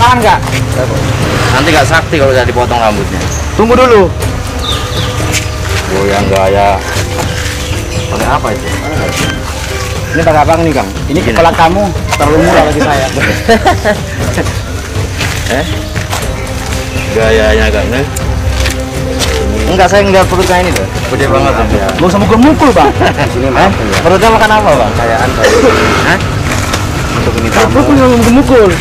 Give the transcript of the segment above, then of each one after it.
Tahan nggak? Nanti nggak sakti kalau udah dipotong rambutnya. Tunggu dulu. Goyang gaya. Pakai apa itu? Ini pakai apa nih, Kang? Ini kepala kamu terlalu murah bagi saya. Gayanya Kang nih. Enggak, saya nggak perut kayak ini tuh. Gede banget ya. Lu sama mukul, Bang. Di sini maaf ya. Perutnya makan apa, Bang? Kayaan saya. Hah? Untuk ini tamu. Mukul.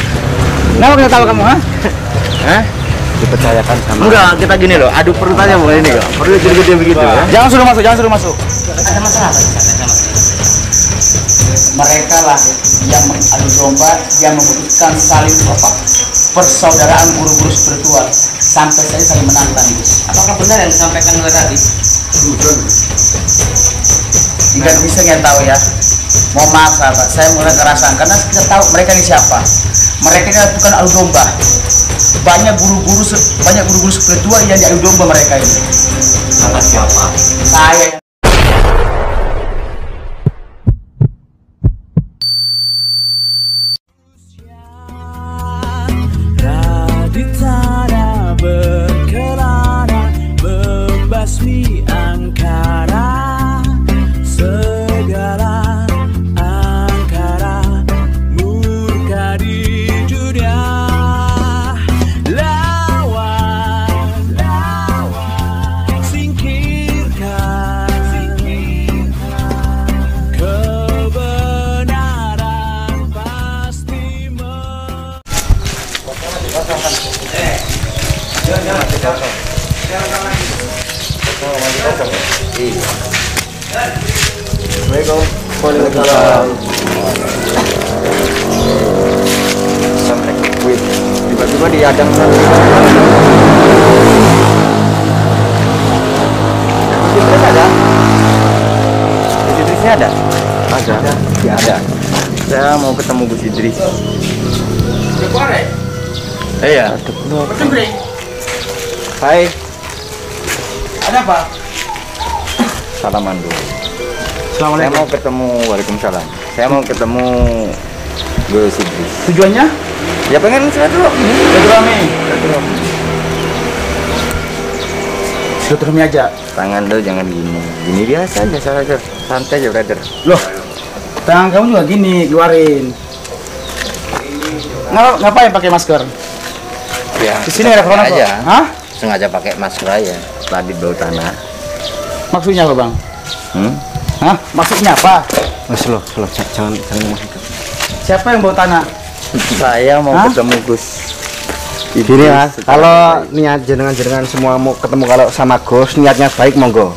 Kenapa kita tahu kamu, ha? Hah? Dipercayakan sama. Enggak, kita gini loh. Adu perut aja boleh ini, Kak. Perut gede-gede begitu ya. Jangan suruh masuk, jangan suruh masuk. Ada masalah apa di sana? Mereka lah yang mengadu domba, yang memutuskan saling persaudaraan guru-guru spiritual sampai saya saling menantang. Apakah benar yang disampaikan oleh tadi? Tidak bisa yang tahu ya. Mohon maaf sahabat, saya mulai kerasan karena kita tahu mereka ini siapa. Mereka ini bukan adu domba. Banyak guru-guru spiritual yang diadu domba mereka ini. Kata siapa? Saya. Raditana berkelana membasmi angkara, segala angkara murka di dunia. Lawan singkirkan kebenaran pasti Waalaikumsalam. Sampai kuit. Tiba-tiba diadang sana. Idris ada? Idrisnya ada? Ada. Ya, ada. Saya mau ketemu Gus Idris. Iya. Hai. Ada apa? Salaman dulu. Saya Assalamualaikum. mau ketemu. Waalaikumsalam. Saya mau ketemu Gus Idris. Tujuannya? Ya pengen silaturahmi. Silaturahmi. Silaturahmi aja. Tangan lo jangan gini. Gini biasa aja, brother. Santai aja, brother. Loh, tangan kamu juga gini, keluarin. Ngapain pakai masker? Ya, Di sini ada corona kok. aja. Hah? Sengaja pakai masker aja. Tadi bau tanah. Maksudnya apa, Bang? Hmm? Hah? Maksudnya apa? Slow, jangan masuk. Siapa yang bawa tanah? Saya mau Hah? ketemu Gus. Gini Mas, Secara kalau baik. niat jenengan semua mau ketemu kalau sama Gus niatnya baik monggo.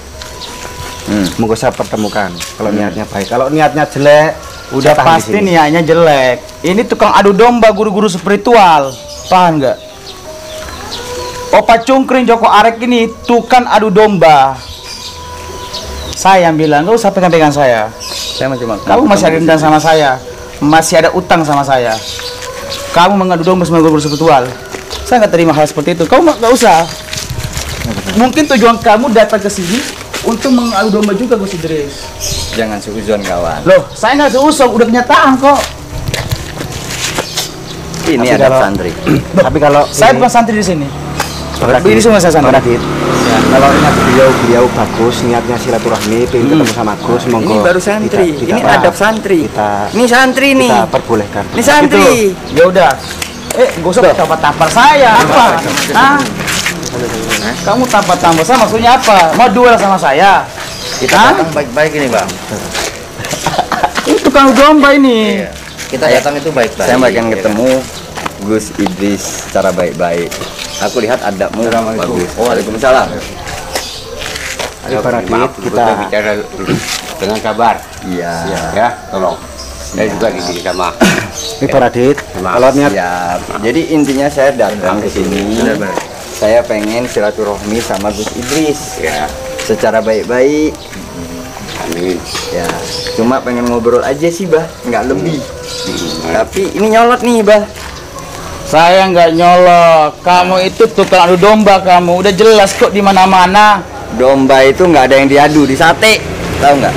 Monggo saya pertemukan kalau niatnya baik. Kalau niatnya jelek Udah saya tahan di pasti sini. niatnya jelek. Ini tukang adu domba guru-guru spiritual. Paham nggak? Opa Cungkring Joko Arek ini tukang adu domba. Saya yang bilang, gak usah pegang-pegang saya. Saya cuma Kamu masih ada dendam sama saya, masih ada utang sama saya. Kamu mengadu domba sama guru spiritual. Saya nggak terima hal seperti itu. Kamu nggak usah. Mungkin tujuan kamu datang ke sini untuk mengadu domba juga, Gus Idris. Jangan seuzon kawan. Loh, saya nggak seusung, udah kenyataan kok. Ini Tapi ada kalau- santri. Tapi kalau Saya ini- bukan santri di sini. Pak Ini semua saya santri. Pak Radit, kalau niat beliau bagus, niatnya silaturahmi, pengen ketemu sama Gus, monggo. Ini baru santri. Kita- Ini kita- adab santri. Kita Ini santri nih. kita perbolehkan. Ini santri. Ya udah. Gak usah tampar-tampar saya. Apa? Hah? Kamu tampar-tampar saya maksudnya apa? Mau duel sama saya? Kita Hah? datang baik-baik ini, Bang. Ini tukang domba ini. Iya. Kita datang itu baik-baik. Saya pengen ketemu Gus Idris secara baik-baik. Aku lihat adabmu bagus. Oh, waalaikumsalam. Ayo Pak Radit, kita bicara dengan kabar. Iya. Ya, tolong. Saya juga di sini sama. ini Pak Radit, kalau niat Siap. Jadi intinya saya datang ke sini. Saya pengen silaturahmi sama Gus Idris. Ya, Secara baik-baik. amin. Ya, cuma pengen ngobrol aja sih, Bah. Nggak lebih. Tapi ini nyolot nih, Bah. Saya nggak nyolok. Kamu itu tukang adu domba kamu. Udah jelas kok di mana-mana. Domba itu nggak ada yang diadu, di sate. Tahu nggak?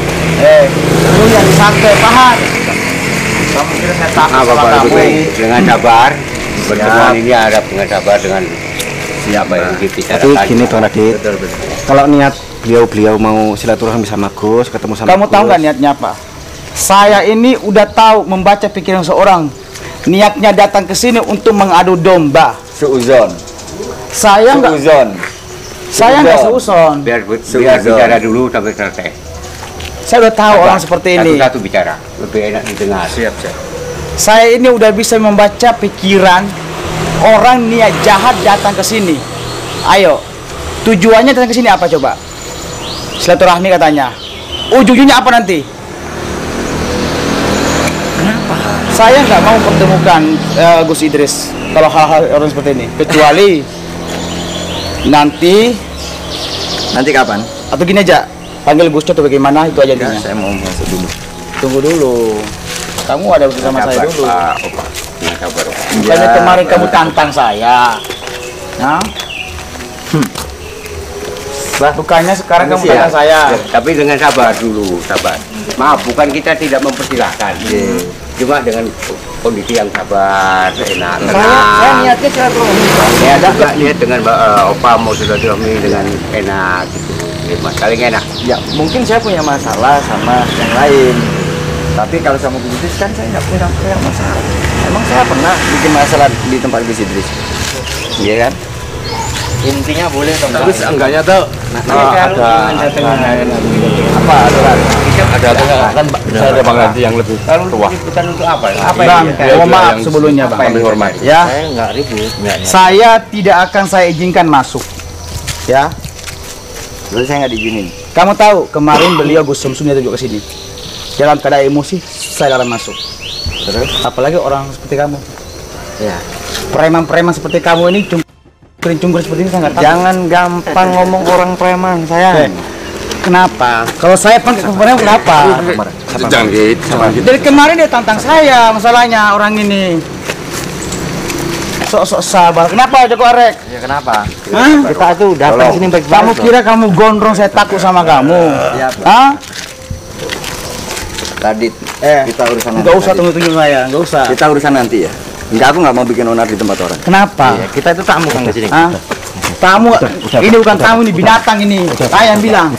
Lu yang disate, paham? Kamu kira saya takut Apa sama Pak kamu? Rubeng? Dengan sabar. Pertemuan ini ada dengan sabar dengan siapa yang Tapi dibicarakan. gini Bang Radit, kalau niat beliau mau silaturahmi sama Gus, ketemu sama Kamu tahu Gus. nggak niatnya apa? Saya ini udah tahu membaca pikiran seorang. Niatnya datang ke sini untuk mengadu domba. Seuzon. Saya nggak, Seuzon. saya nggak seuson. Biar Sudah. bicara dulu sampai selesai. Saya udah tahu orang seperti ini. Satu bicara, lebih enak didengar. Siap. Saya ini udah bisa membaca pikiran orang niat jahat datang ke sini. Ayo, tujuannya datang ke sini apa coba? Silaturahmi katanya. Ujung-ujungnya apa nanti? Kenapa? Saya nggak mau pertemukan Gus Idris kalau hal-hal orang seperti ini. Kecuali nanti Nanti kapan? atau gini aja, panggil Gus atau bagaimana itu aja Enggak, intinya. saya mau masuk dulu. Tunggu dulu. Kamu ada bersama saya dulu. Pak Opa. Dengan sabar. Opa. Bukannya kemarin kamu tantang saya. Nah? Bukannya sekarang kamu Siap. tantang saya. Tapi dengan sabar dulu, sabar. Maaf, bukan kita tidak mempersilahkan. Cuma dengan kondisi yang sabar, enak, Saya tenang. niatnya silaturahmi. Saya juga lihat dengan Opa mau silaturahmi dengan enak gitu. Mas, paling enak. Ya, mungkin saya punya masalah sama yang lain. Tapi kalau sama Gus Idris kan saya nggak punya masalah. Emang saya pernah bikin masalah di tempat Gus Idris? Iya kan? Intinya boleh dong. Terus enggaknya tuh ada apa aturan? ada kan saya ada Bang Ranti yang lebih tua. Bukan untuk apa? Bang, Ya, mohon maaf yang sebelumnya Bang. Kami hormati. Ya, Saya nggak ribut. saya tidak akan saya izinkan masuk. Ya, Terus saya nggak diizinin. kamu tahu kemarin beliau Gus Samsung datang juga ke sini. Dalam keadaan emosi, saya larang masuk. Terus? Apalagi orang seperti kamu. Ya. Preman-preman seperti kamu ini cungkur seperti ini saya nggak tahu. Jangan gampang ngomong orang preman, sayang. Kenapa? Kalau saya panggil preman kenapa? Jangan gitu. Dari kemarin dia tantang saya, masalahnya orang ini. Sok-sok sabar. Kenapa Joko Arek? Ya kenapa? Hah? Kita itu datang sini baik-baik. Kamu kira kamu gondrong saya takut sama kamu? Ya, Hah? Radit, kita urusan nanti. Enggak usah Radit. tunggu-tunggu saya, enggak usah. Kita urusan nanti ya. Enggak, aku nggak mau bikin onar di tempat orang. Kenapa? Kita itu tamu kan di sini. Hah? Tamu, ini bukan tamu, ini binatang ini. Saya yang bilang.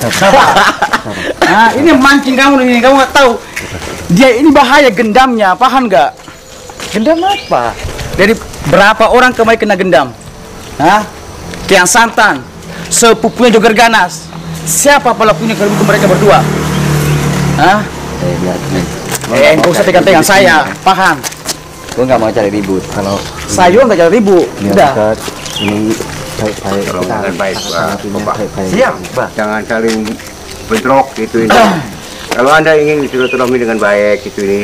Nah, ini mancing kamu ini, kamu nggak tahu. Dia ini bahaya gendamnya, paham nggak? Gendam apa? Dari berapa orang kemarin kena gendam? Hah? Kian Santan, sepupunya Joger Ganas. Siapa pelakunya kalau bukan mereka berdua? Hah? Lihat nih. Nggak usah pegang-pegang saya, paham? Gue nggak mau cari ribut. Kalau Saya nggak jadi ribut. Udah. Ini baik-baik. Tolong Kita dengan baik, Pak. punya Bapak. baik-baik. Siap, Pak. Jangan saling bentrok gitu ini. Kalau Anda ingin silaturahmi dengan baik gitu ini,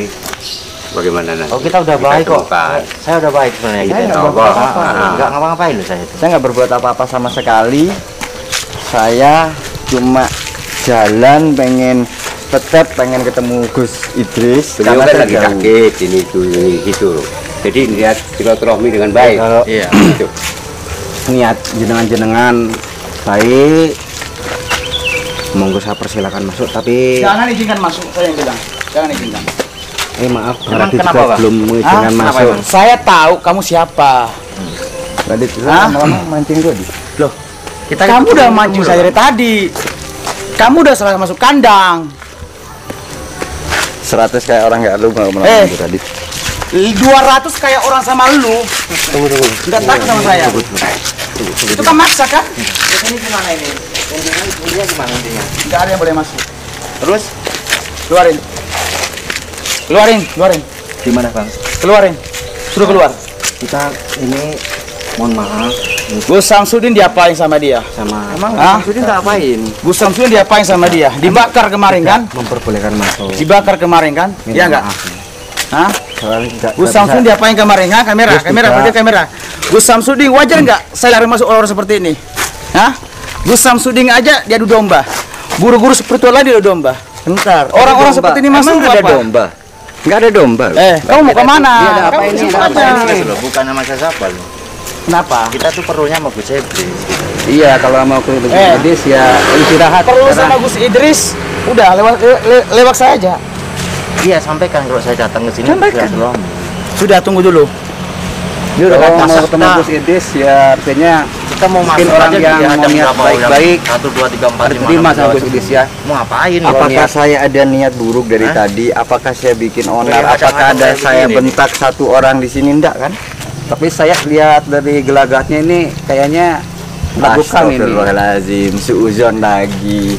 bagaimana nanti? Oh, kita udah baik kok. temukan. Saya udah baik sebenarnya. Kita Saya nggak coba. berbuat apa-apa. Ah. Nggak ngapa-ngapain loh saya itu. saya nggak berbuat apa-apa sama sekali. Saya cuma jalan pengen ketemu Gus Idris Beliau karena kan saya lagi jauh. sakit ini gitu loh. Jadi lihat silaturahmi dengan baik. Kalau Iya. Gitu. niat jenengan baik, monggo saya persilakan masuk. Tapi Jangan izinkan masuk, saya yang bilang. Jangan izinkan. maaf, Emang Radit kenapa, juga Pak? belum mengizinkan Hah? masuk. Saya tahu kamu siapa. Radit, lu Hah? lama-lama mancing gue di. Loh, kamu udah mancing saya dari tadi. Kamu udah salah masuk kandang. 100 kayak orang nggak lu nggak mau Eh. mancing Radit. 200 kayak orang sama lu. Tunggu. Nggak takut sama saya. Itu kan maksa kan? Ini gimana ini? Intinya gimana intinya? Nggak ada yang boleh masuk. Terus Keluarin. Keluarin. gimana bang? Keluarin. Suruh keluar. Kita ini mohon maaf Gus Samsudin diapain sama dia? sama Emang Hah? Gus Idris nggak apain? Gus Samsudin diapain sama dia? Dibakar kemarin kan? memperbolehkan masuk. Dibakar kemarin kan? Minta Iya nggak? maaf. Hah? Soalnya nggak Gus bisa- Samsudin diapain kemarin? Hah? Kamera, Gus kamera, juga. pergi kamera. Gus Samsudin wajar nggak saya lari masuk orang seperti ini? Hah? Gus Samsudin aja dia adu domba. Guru-guru spiritual lain dia adu domba. Bentar. Orang-orang seperti ini masuk Emang ada apa? domba? Nggak ada domba. Kamu mau kemana? Dia ada apa Kamu ini? di situ Ada apa aja. ini? Loh, bukan nama siapa loh. Kenapa? Kita tuh perlunya sama Gus Idris. Iya, kalau mau ke Gus Idris ya istirahat. Perlu Karena- sama Gus Idris, udah lewat saya aja. Iya, sampaikan kalau saya datang ke sini. Sampaikan. silaturahmi. Sudah tunggu dulu. Dia udah Kalau mau masak ketemu dah. Gus Idris ya artinya Kita mau mungkin masuk orang aja yang dia mau jam niat berapa, baik-baik 1, 2, 3, 4, harus terima sama Gus Idris ya. Mau ngapain? Apakah saya ada niat buruk dari Hah? tadi? Apakah saya bikin onar? Kayak Apakah macam-macam ada kayak saya begini. bentak satu orang di sini? Enggak kan? Tapi saya lihat dari gelagatnya ini kayaknya melakukan ini. Astagfirullahaladzim, seuzon lagi.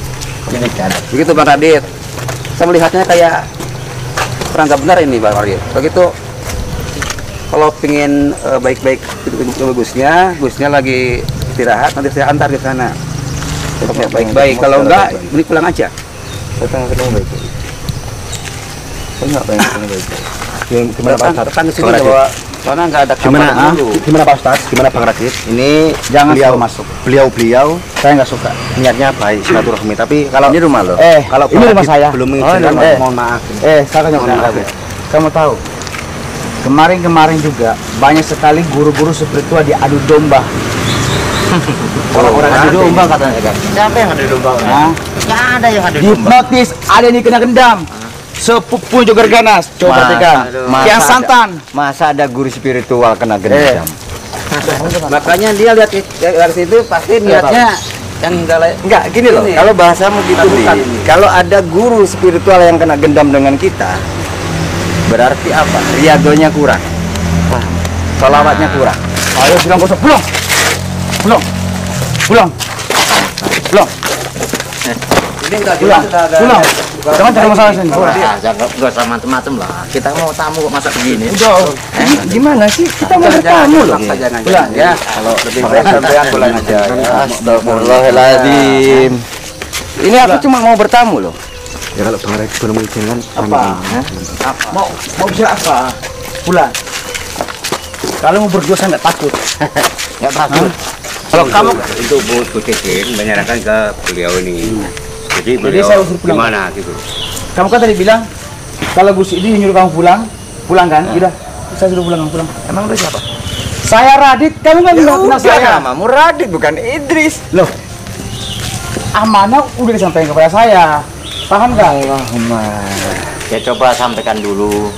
Ini kan. Begitu Bang Radit. Saya melihatnya kayak kurang nggak benar ini Bang Radit. Begitu kalau pingin baik-baik itu Gusnya lagi istirahat, nanti saya antar ke sana. Tetap baik-baik. Kalau enggak, beli pulang aja. Datang ketemu baik-baik. Saya nggak pengen ketemu baik-baik. Gimana Pak Ustadz? Datang ke sini Bang Radit. bawa soalnya nggak ada Gimana, kabar dulu. Gimana Pak Ustadz? Gimana Bang Radit? Ini Jangan beliau suruh masuk. Beliau Saya nggak suka. niatnya baik silaturahmi, tapi kalau Ini rumah lo. kalau ini Bang rumah Radit saya. belum Oh, mengizinkan, ini- mohon maaf. Saya kan Mohon maaf ya. Kamu tahu, kemarin juga banyak sekali guru-guru spiritual diadu domba. Orang-orang adu domba katanya kan. Siapa yang ada domba? Hah? Nggak ada yang ada domba. Hipnotis, ada yang kena gendam. Sepupu Jogar Ganas, coba perhatikan. Kian Santan. Masa ada guru spiritual kena gendam? Makanya dia lihat dari situ pasti niatnya yang Enggak, gini loh. Ini. Kalau bahasamu gitu, Bukan. Din. Kalau ada guru spiritual yang kena gendam dengan kita, berarti apa? Riadonya kurang. Solawatnya kurang. Ayo bilang gosok, pulang. Pulang. Pulang. Pulang. Ini enggak Pulang. jelas sudah ada. Pulang. Jangan cari masalah sini. Pulang. Nggak usah macem-macem lah. Kita mau tamu kok masak begini. Udah. Gimana sih? Kita mau bertamu loh. Pulang ya. Kalau lebih baik sampean pulang aja. Astagfirullahaladzim. Ini aku cuma mau bertamu loh. Ya kalau Bang Radit belum mengizinkan Apa? Mau bicara apa? Pulang. Kalau mau berdua saya nggak takut. Nggak takut. Kalau kamu itu Bu Titin menyerahkan ke beliau ini. Jadi beliau saya usul pulang. gimana gitu. Kamu kan tadi bilang kalau Gus ini nyuruh kamu pulang kan? Udah, saya suruh pulang. Emang lu siapa? Saya Radit, kamu nggak Ya kenal saya. udah, namamu Radit bukan Idris. Loh, amanah udah disampaikan kepada saya. Paham nggak? Allahumma. Ya coba sampaikan dulu.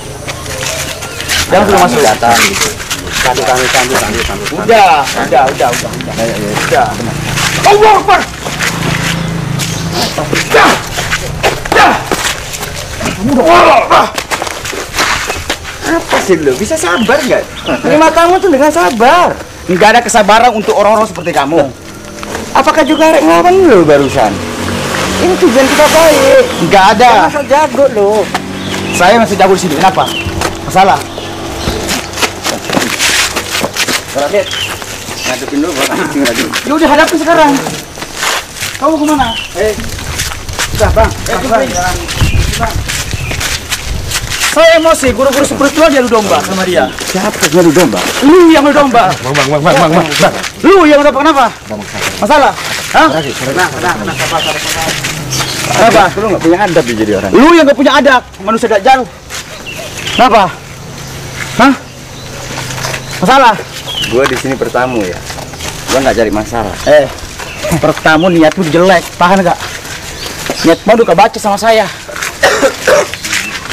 Jangan suruh masuk. Datang gitu. Udah. Allah Akbar. Apa sih lu? Bisa sabar nggak? Terima tamu tuh dengan sabar. Nggak ada kesabaran untuk orang-orang seperti kamu. Apakah juga arek ngelawan lu barusan? Ini tujuan kita baik. Nggak ada. Masa jago lu. Saya masih jago di sini. Kenapa? Masalah. Radit. Ngadepin dulu Bang Radit. Ya udah hadapi sekarang. Kamu kemana? Sudah Bang. Saya emosi. Guru-guru spiritual diadu domba sama dia. Siapa ngadu domba? Lu yang adu domba. Bang. Lu yang domba kenapa? Masalah? Hah? Kenapa? Lu nggak punya adab ya jadi orang. Lu yang gak punya adab, manusia dajjal. Kenapa? Hah? Masalah? Gua di sini bertamu ya. Gua nggak cari masalah. Pertama niatmu jelek, paham gak? Niatmu udah kebaca sama saya.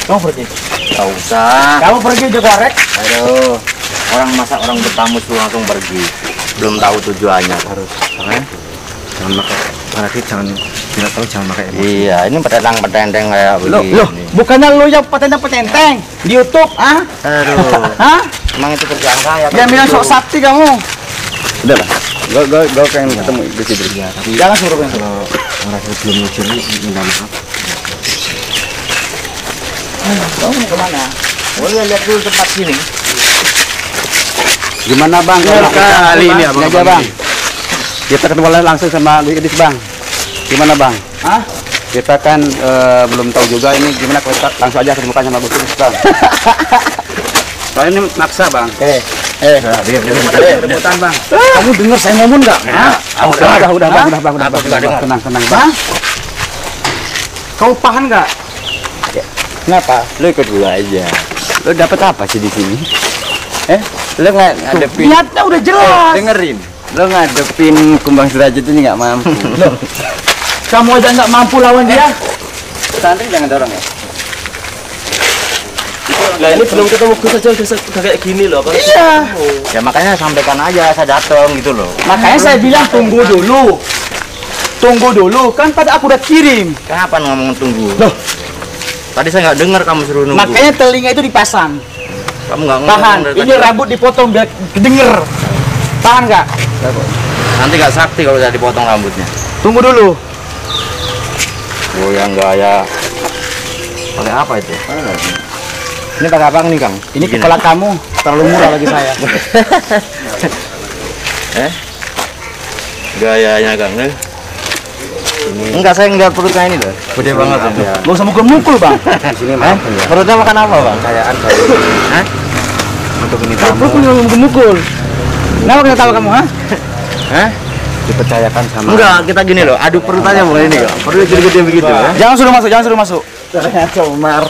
Kamu pergi. Nggak usah. Kamu pergi jago arek. Aduh. Orang masa orang bertamu suruh langsung pergi. Belum tahu tujuannya harus. Jangan pakai Bang Radit, tidak tahu jangan pakai emosi. Iya, ini petentang-petenteng kayak begini. Loh, bukannya lu yang petenteng-petenteng di YouTube, ah? Aduh. Hah? Emang itu kerjaan saya. Jangan bilang sok sakti kamu. Udah lah. Gua pengen ketemu Idris Idris. Ya, tapi Jangan suruh kamu. kalau Bang Radit belum mengizinkan minta maaf. Kamu mau kemana? Boleh lihat dulu tempat sini. Gimana Bang? Ya, Kali ini Bang. aja Bang. Kita ketemu langsung sama Gus Idris Bang. Gimana Bang? Hah? Kita kan belum tahu juga ini gimana, kita langsung aja ketemukan sama Gus Idris Bang. Soalnya ini maksa Bang. Rebutan Bang. Kamu dengar saya ngomong nggak? Hah? Udah Bang, udah Bang. Tenang Bang. Hah? Kau paham nggak? Kenapa? Lu ikut gua aja. Lu dapat apa sih di sini? Lu ngadepin. Niatnya udah jelas. Dengerin. Lu ngadepin Kumbang Derajat ini nggak mampu. Kamu aja nggak mampu lawan dia. Santri jangan dorong ya. Nah ini belum ketemu Gus aja udah kayak gini loh. Apa? Iya. Ya makanya sampaikan aja saya datang gitu loh. Makanya saya bilang tunggu dulu. Tunggu dulu, kan tadi aku udah kirim. Kapan ngomong tunggu? Loh. Tadi saya nggak dengar kamu suruh nunggu. Makanya telinga itu dipasang. Kamu nggak ngomong. Tahan, dari ini tadi. rambut dipotong biar denger. Tahan nggak? Nanti nggak sakti kalau saya dipotong rambutnya. Tunggu dulu. Oh yang gaya. Pakai apa itu? Ini pakai apa nih Kang? Ini kepala kamu terlalu murah bagi saya. Gayanya Kang nih. Enggak, saya ngeliat perutnya ini loh. Gede banget ya. Gak usah mukul-mukul, Bang. Sini maaf ya. Perutnya makan apa Bang? Kayaan saya. Hah? Untuk ini tamu. Aku punya mukul-mukul. Kenapa kena tahu kamu, ha? Hah? Dipercayakan sama. Enggak, kita gini loh. Adu perut aja boleh ini kok. Perutnya gede-gede begitu ya. Jangan suruh masuk, jangan suruh masuk. Caranya comar.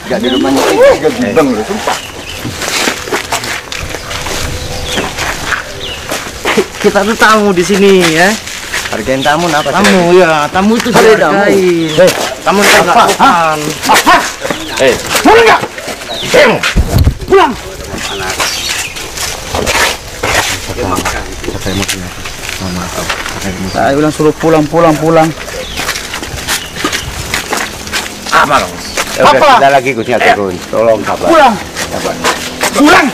Enggak di rumahnya juga gembang loh, sumpah. Kita tuh tamu di sini ya. Hargain tamu apa? Tamu ya, tamu itu dihargain. Tamu itu enggak sopan. Pulang nggak? Pulang. Saya bilang suruh pulang. Apa dong? Apa? Kita lagi Gus ya, Gus. Tolong sabar. Pulang. Pulang.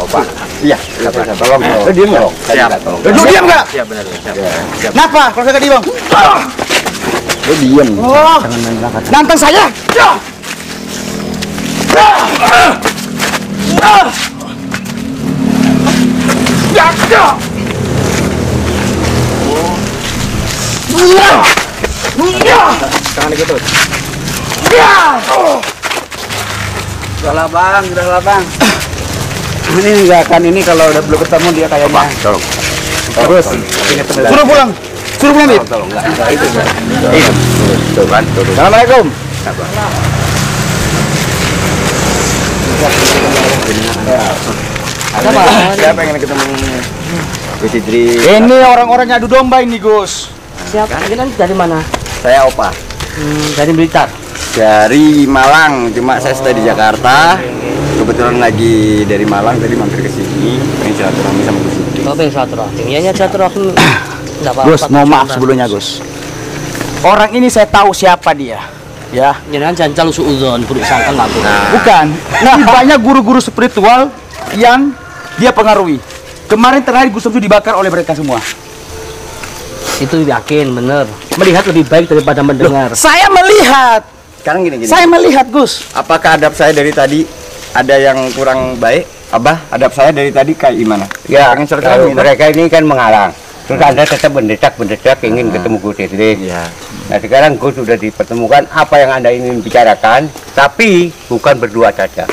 Opa. Iya, Tolong. Diam dong. Siap. Lu diam nggak? Siap benar. Siap. Kenapa? Kalau saya nggak diam, Bang? Lu diam. Oh, nantang saya. Jangan gitu. Udahlah bang. Ini enggak akan ini kalau udah belum ketemu dia kayaknya. Tolong. Terus. Suruh pulang. Bib. Tolong enggak itu enggak. Iya. Tuh kan. Assalamualaikum. Saya pengen ketemu Gus Idris. Ini orang-orangnya adu domba ini, Gus. Siapa? Ini dari mana? Saya Opa. Dari Blitar. Dari Malang, cuma saya stay di Jakarta. Kebetulan lagi dari Malang, tadi mampir ke sini, pengen silaturahmi sama Gus Idris. Oh, pengen silaturahmi. Ya silaturahmi. Enggak apa-apa. Gus, mohon maaf sebelumnya, Gus. Orang ini saya tahu siapa dia. Ya. Jangan jangan suudzon, buruk sangka enggak boleh. Bukan. Ini banyak guru-guru spiritual yang dia pengaruhi. Kemarin terakhir Gus itu dibakar oleh mereka semua. Itu yakin bener. Melihat lebih baik daripada mendengar. Saya melihat. Sekarang gini. Saya melihat, Gus. Apakah adab saya dari tadi ada yang kurang baik? Abah, adab saya dari tadi kayak gimana? Ya, pengen silaturahmi. mereka ini kan mengalang. Terus Anda tetap mendesak ingin ketemu Gus Idris. Iya. Nah sekarang Gus sudah dipertemukan apa yang Anda ingin bicarakan, tapi bukan berdua saja.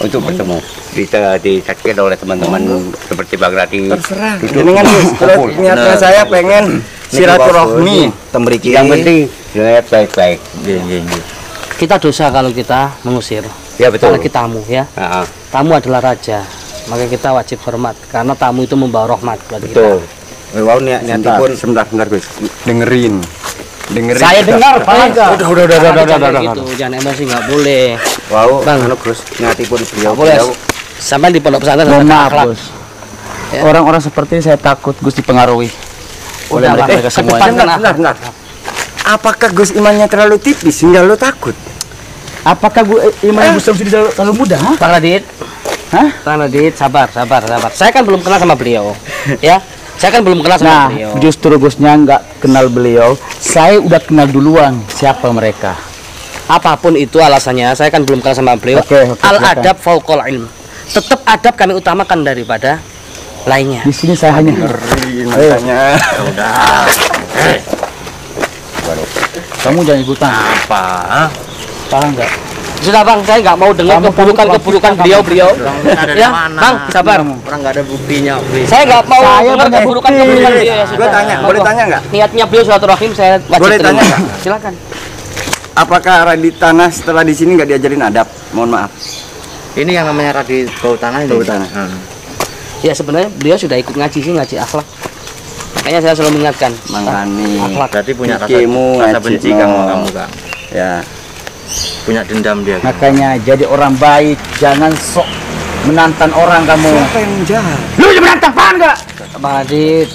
Untuk bertemu bisa disaksikan oleh teman-teman seperti Bang Radi. Terserah. Duduk Jenengan Gus, kalau kumpul. niatnya saya pengen silaturahmi, tembriki. Yang penting dilihat baik-baik. Kita dosa kalau kita mengusir. Ya betul. Apalagi tamu ya. Nah, Tamu adalah raja. Maka kita wajib hormat karena tamu itu membawa rahmat bagi betul. kita. Wow, niatnya pun sebentar Gus. Dengerin. Saya dengar, Pak Raga. Udah. Gitu. Jangan emosi, nggak boleh. Wow, Bang. Gus, niati pun beliau. Nggak boleh. Sampai di pondok pesantren Mohon ada maaf, akhlak. Gus. Orang-orang seperti ini saya takut Gus dipengaruhi oleh Udah, mereka semua. Bentar. Apakah Gus imannya terlalu tipis hingga lo takut? Apakah iman Gus Samsudi terlalu mudah? Ha? Bang Radit. Hah? Bang Radit, sabar. Saya kan belum kenal sama beliau. Ya. Saya kan belum kenal sama Nah, beliau. justru Gusnya nggak kenal beliau. Saya udah kenal duluan siapa mereka. Apapun itu alasannya, saya kan belum kenal sama beliau. Oke, Al silakan. adab fauqal ilm. Tetap adab kami utamakan daripada lainnya. Di sini saya hanya Makanya kamu jangan ikutan. apa? Paham nggak? Sudah Bang, saya nggak mau dengar Kamu keburukan beliau. Ya, Bang, sabar. Orang nggak ada buktinya. Saya nggak mau Saya dengar banyak keburukan bukti. beliau ya. Gue sudah. tanya, boleh tanya nggak? Niatnya beliau silaturahim saya wajib Boleh terima. tanya nggak? Silakan. Apakah Radit Tanah setelah di sini nggak diajarin adab? Mohon maaf. Ini yang namanya Radit Bau Tanah ini. Bau Tanah. Ya sebenarnya beliau sudah ikut ngaji sih, ngaji akhlak. Makanya saya selalu mengingatkan. Mangani. Akhlak. Berarti punya rasa Ikimu benci ngaji, Kang no. sama kamu Kang. Ya. punya dendam dia. Makanya jadi orang baik, jangan sok menantang orang kamu. Siapa yang jahat? Lu yang menantang apaan enggak? Bang Adit.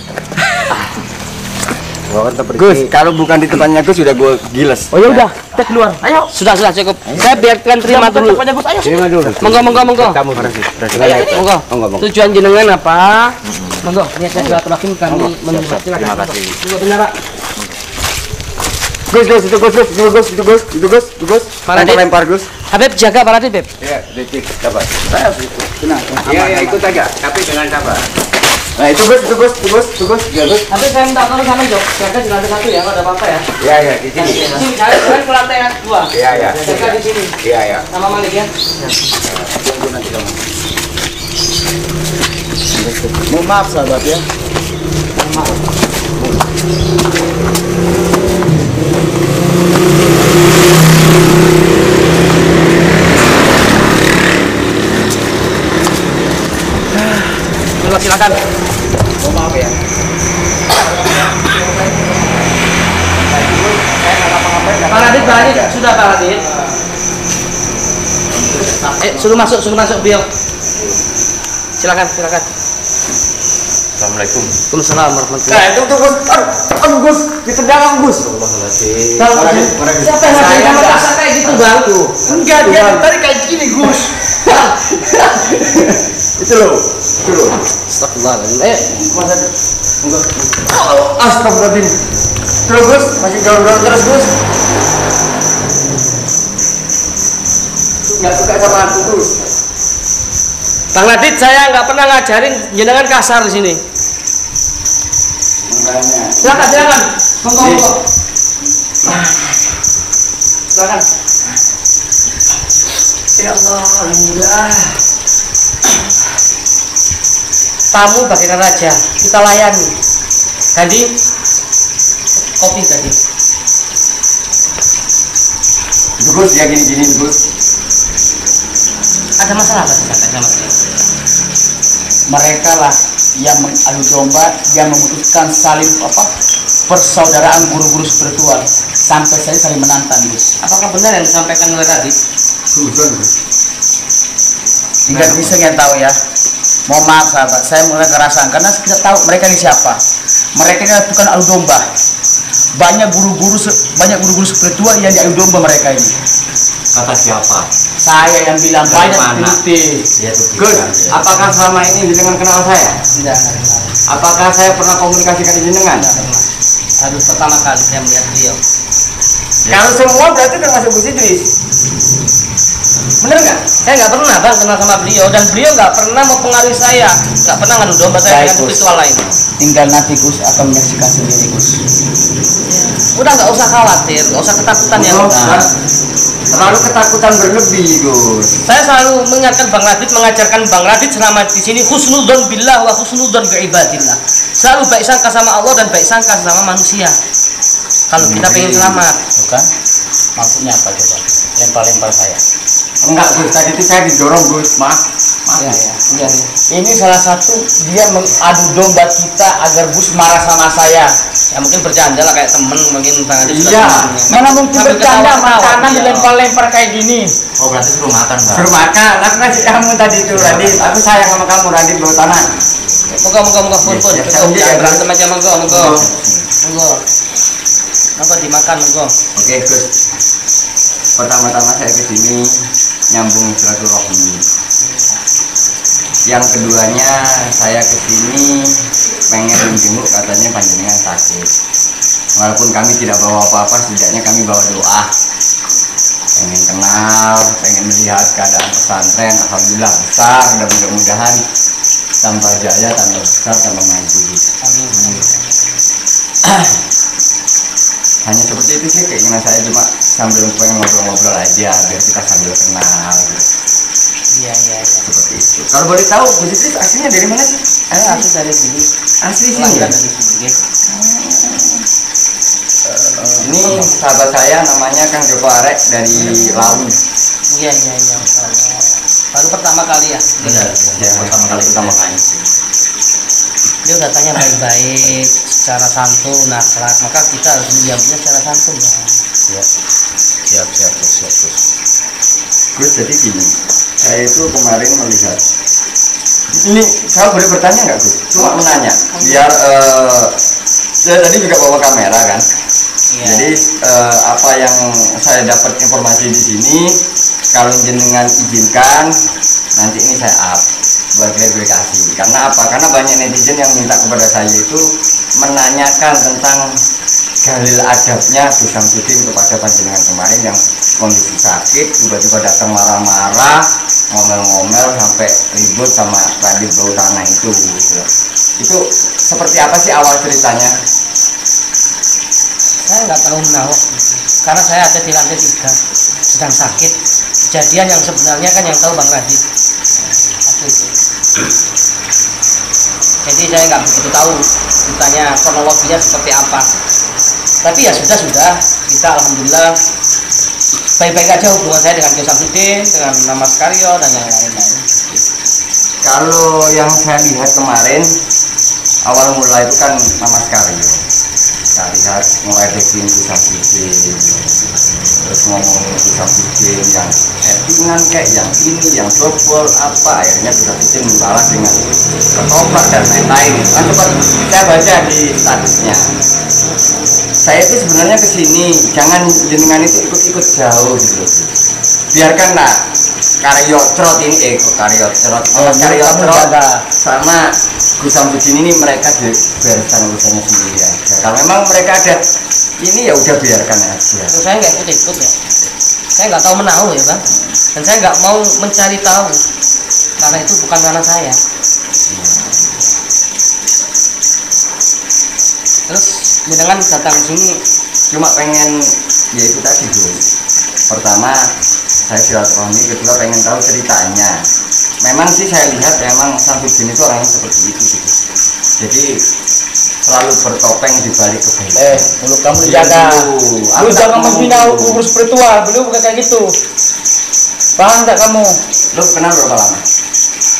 Gus, kalau bukan di tempatnya Gus sudah gue giles. Oh ya udah, kita keluar. Ayo. Sudah cukup. Saya biarkan terima dulu. Ayo. Terima dulu. Monggo. Kamu Monggo. Tujuan jenengan apa? Monggo. Niat saya silaturahim kami menunggu. Terima kasih. Benar, Pak. Gus, itu Gus. Lempar Gus. Habib jaga Pak Adit, Beb. Ya, detik dapat. Iya, ikut aja, tapi dengan sabar. Nah, itu Gus. Ya, Gus. Habib saya minta tolong sama Jok. Jaga di lantai 1 ya, kalau ada apa-apa ya. Iya, di sini. Sini, jangan ke lantai 2. Iya. Jaga di sini. Iya. Sama Malik ya. Mohon maaf sahabat ya. Silakan. Mohon maaf ya. Pak Adit, sudah Pak Adit. Suruh masuk beliau. Silakan. Assalamualaikum. Waalaikumsalam warahmatullahi. Nah, itu Gus. Aduh Gus, ditendang Gus. Siapa yang ngasih kamu kasar kayak gitu, Bang? Enggak, dia tadi kayak gini, Gus. Itu loh. Astagfirullahaladzim. Astagfirullahaladzim. Terus Gus, masih gaul-gaul terus Gus. Nggak suka sama aku Gus. Bang Adit, saya nggak pernah ngajarin jenengan kasar di sini. Makanya. Silakan. Monggo. Silakan. Ya Allah, alhamdulillah. Tamu bagaikan raja, kita layani. Gandhi, kopi tadi. Itu Gus, ya gini Gus. Ada masalah apa sama saya? Mereka lah yang mengadu domba, yang memutuskan saling persaudaraan guru-guru spiritual sampai saya saling menantang, Gus. Apakah benar yang disampaikan oleh tadi? Tinggal bisa yang tahu ya. Mohon maaf sahabat, saya mulai ngerasakan karena kita tahu mereka ini siapa. Mereka ini bukan adu domba. Banyak guru-guru spiritual yang diadu domba mereka ini. Kata siapa? Saya yang bilang Dari banyak mana? bukti. Gus, apakah selama ini jenengan kenal saya? Tidak kenal. Apakah saya pernah komunikasikan dengan jenengan? Harus pertama kali saya melihat beliau. Kalau semua berarti termasuk Gus Idris. Bener nggak? Saya nggak pernah Bang kenal sama beliau dan beliau nggak pernah mempengaruhi saya, nggak pernah ngadu domba saya dengan spiritual lain. Tinggal nanti Gus akan menyaksikan sendiri, Gus. Udah nggak usah khawatir, nggak usah ketakutan ya. Terlalu ketakutan berlebih Gus. Saya selalu mengingatkan Bang Radit, mengajarkan Bang Radit selama di sini husnudzon billah wa husnudzon bi ibadillah. Selalu baik sangka sama Allah dan baik sangka sama manusia. Kalau kita pengen selamat, Bukan? Maksudnya apa coba? Lempar-lempar saya. Enggak Gus, tadi itu saya didorong Gus, maaf. Iya. Ini salah satu dia mengadu domba kita agar Gus marah sama saya. ya mungkin bercanda lah kayak temen mungkin Bang Radit. Iya. Mana mungkin Sambil bercanda ketawa-ketawa, makanan iya. dilempar-lempar kayak gini. Oh berarti suruh makan Bang. Suruh makan, aku ngasih kamu tadi itu Radit. Aku sayang sama kamu Radit bawa tanah. Moga pun Yes, yes, cukup yes, ya yes. berantem aja monggo dimakan monggo. Oke Gus. Pertama-tama saya ke sini nyambung silaturahmi. Yang keduanya saya ke sini pengen menjenguk katanya panjenengan sakit. Walaupun kami tidak bawa apa-apa, setidaknya kami bawa doa. Pengen kenal, pengen melihat keadaan pesantren. Alhamdulillah besar, dan mudah-mudahan tambah jaya, tambah besar, tambah maju. Hanya seperti itu sih keinginan saya, cuma sambil pengen ngobrol-ngobrol aja biar kita sambil kenal. Iya. Seperti itu. Kalau boleh tahu, Gus Idris aslinya dari mana sih? Aku dari sini. Asli sini Lahir ya? dari sini. Ini sahabat saya namanya Kang Joko Arek dari Lawi. Iya. Baru pertama kali ya. Ya, pertama kali. Dia datangnya baik-baik, secara santun, akhlak, maka kita harus menjawabnya secara santun ya. Siap. Gus, jadi gini, saya itu kemarin melihat ini, saya boleh bertanya nggak Gus? Cuma menanya, biar saya tadi juga bawa kamera kan. Jadi apa yang saya dapat informasi di sini, kalau jenengan izinkan, nanti ini saya up buat verifikasi. Karena apa? Karena banyak netizen yang minta kepada saya itu menanyakan tentang dalil adabnya Gus Samsudin kepada panjenengan kemarin yang kondisi sakit, tiba-tiba datang marah-marah, ngomel-ngomel sampai ribut sama Radit bau tanah itu. Gitu. Itu seperti apa sih awal ceritanya? Saya nggak tahu menawak, karena saya ada di lantai 3 sedang sakit. Kejadian yang sebenarnya kan yang tahu Bang Radit waktu itu. Jadi saya nggak begitu tahu ditanya kronologinya seperti apa. Tapi ya sudah kita alhamdulillah baik-baik aja hubungan saya dengan Gus Samsudin, dengan Mas Karyo dan yang lain-lain. Kalau yang saya lihat kemarin awal mula itu kan Mas Karyo. Saya lihat mulai bikin Gus Samsudin, terus ngomongin Gus Samsudin yang settingan kayak yang ini, yang double apa, akhirnya Gus Samsudin membalas dengan ketoprak dan lain-lain. Kan sempat saya baca di statusnya. Saya itu sebenarnya kesini, jangan jenengan itu ikut-ikut jauh gitu. Biarkanlah Karyo Trot ini, Karyo Trot sama Gus Samsudin ini mereka dibereskan urusannya sendiri aja. Kalau memang mereka ada ini ya udah biarkan aja. Terus saya nggak ikut-ikut ya. Saya nggak tahu menahu ya Bang. Dan saya nggak mau mencari tahu karena itu bukan ranah saya. Terus jenengan datang ke sini Cuma pengen ya itu tadi Gus. Pertama saya silaturahmi, kedua pengen tahu ceritanya. Memang sih saya lihat memang Samsudin itu orangnya seperti itu gitu. Jadi selalu bertopeng di balik kebaikan. Mulut kamu dijaga. Lu jangan menghina umur spiritual, beliau bukan kayak gitu. Paham nggak kamu? Lu kenal berapa lama?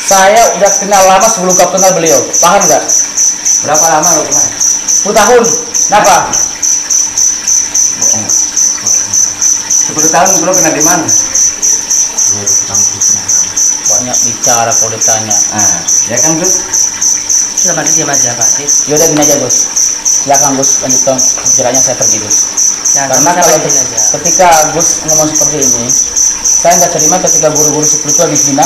Saya udah kenal lama sebelum kau kenal beliau. Paham nggak? Berapa lama lu kenal? 10 tahun. Kenapa? 10 tahun belum kenal di mana? Banyak bicara kalau ditanya. Ah, ya kan Gus? sudah mati diam aja Pak. Yaudah gini aja Gus. Silakan Gus, lanjutkan bicaranya, saya pergi Gus. Karena kalau ketika Gus ngomong seperti ini, saya nggak terima ketika guru-guru spiritual dihina,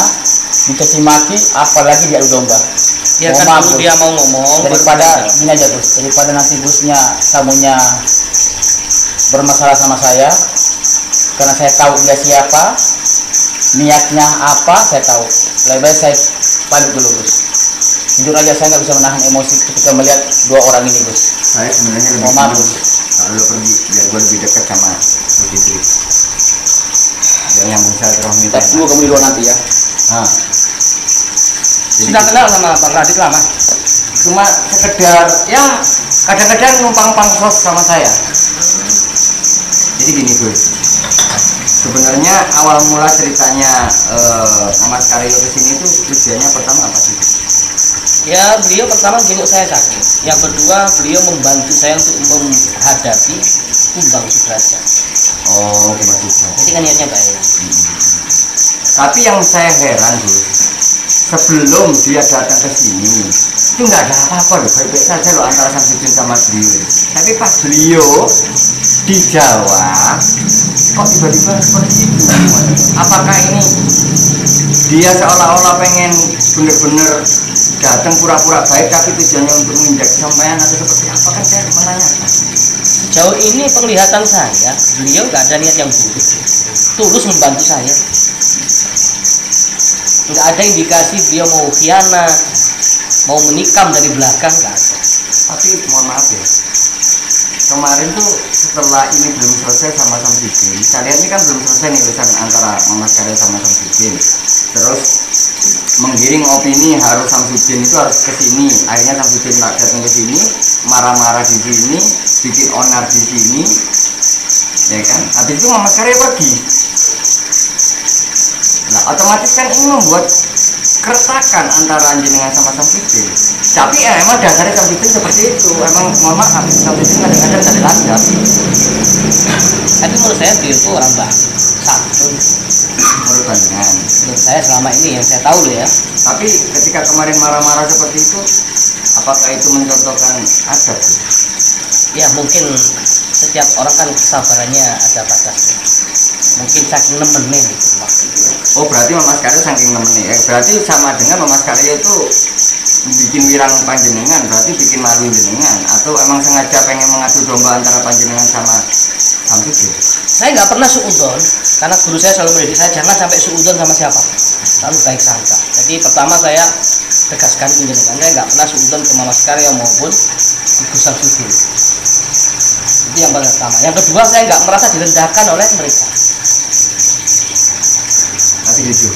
dicaci maki, apalagi diadu domba. Ya kan dulu dia mau ngomong. Daripada gini aja Gus, daripada nanti Gusnya kamunya bermasalah sama saya, karena saya tahu dia siapa, niatnya apa, saya tahu. Lebih baik saya balik dulu Gus. Jujur aja saya nggak bisa menahan emosi ketika melihat dua orang ini Gus. Saya sebenarnya lebih senang kalau lo pergi biar gue lebih dekat sama Putri. Jangan yang bisa terus minta. Dulu kamu di luar nanti ya. Nah. Sudah kenal sama Bang Radit lama. Cuma sekedar ya kadang-kadang numpang sos sama saya. Jadi gini Gus. Sebenarnya awal mula ceritanya Mas Karyo kesini itu tujuannya pertama apa sih? Ya beliau pertama jenguk saya sakit. Yang kedua beliau membantu saya untuk menghadapi Kumbang Sudrajat. Oh, Kumbang Sudrajat. Jadi kan niatnya baik. Tapi yang saya heran Gus, sebelum dia datang ke sini itu nggak ada apa-apa loh, baik-baik saja loh antara Samsudin sama beliau. Tapi pas beliau di Jawa kok tiba-tiba seperti itu? Apakah ini dia seolah-olah pengen bener-bener datang pura-pura baik tapi tujuannya untuk menginjak kesampaian atau seperti apa, kan saya menanyakan. Sejauh ini penglihatan saya beliau nggak ada niat yang buruk, tulus membantu saya. Nggak ada indikasi beliau mau khianat, mau menikam dari belakang, nggak ada. Tapi mohon maaf ya, kemarin tuh setelah ini belum selesai sama Samsudin, kalian ini kan belum selesai nih urusan antara Mas Karyo sama Samsudin, terus menggiring opini harus Samsudin itu harus kesini, akhirnya Samsudin datang ke sini, marah-marah di sini, bikin onar di sini, ya kan? Habis itu Mas Karyo pergi. Nah, otomatis kan ini membuat keretakan antara Anjingan sama Samsudin. Tapi ya emang dasarnya Samsudin seperti itu. Emang mohon maaf, Samsudin kadang-kadang dari lancar. Tapi menurut saya beliau itu orang baik, santun. Menurut menurut panjenengan. Menurut saya selama ini yang saya tahu loh ya. Tapi ketika kemarin marah-marah seperti itu, apakah itu mencontohkan adab? Ya mungkin setiap orang kan kesabarannya ada batasnya. Mungkin saking nemenin gitu waktu itu. Oh berarti Mas Karyo saking nemenin ya. Berarti sama dengan Mas Karyo itu bikin wirang panjenengan, berarti bikin malu jenengan, atau emang sengaja pengen mengadu domba antara panjenengan sama Samsudin? Saya nggak pernah suudon, karena guru saya selalu mendidik saya jangan sampai suudon sama siapa, selalu baik sangka. Jadi pertama saya tegaskan penjenengan, saya nggak pernah suudon ke Mas Karyo maupun Gus Samsudin. Itu yang pertama. Yang kedua, saya nggak merasa direndahkan oleh mereka. Tapi gitu,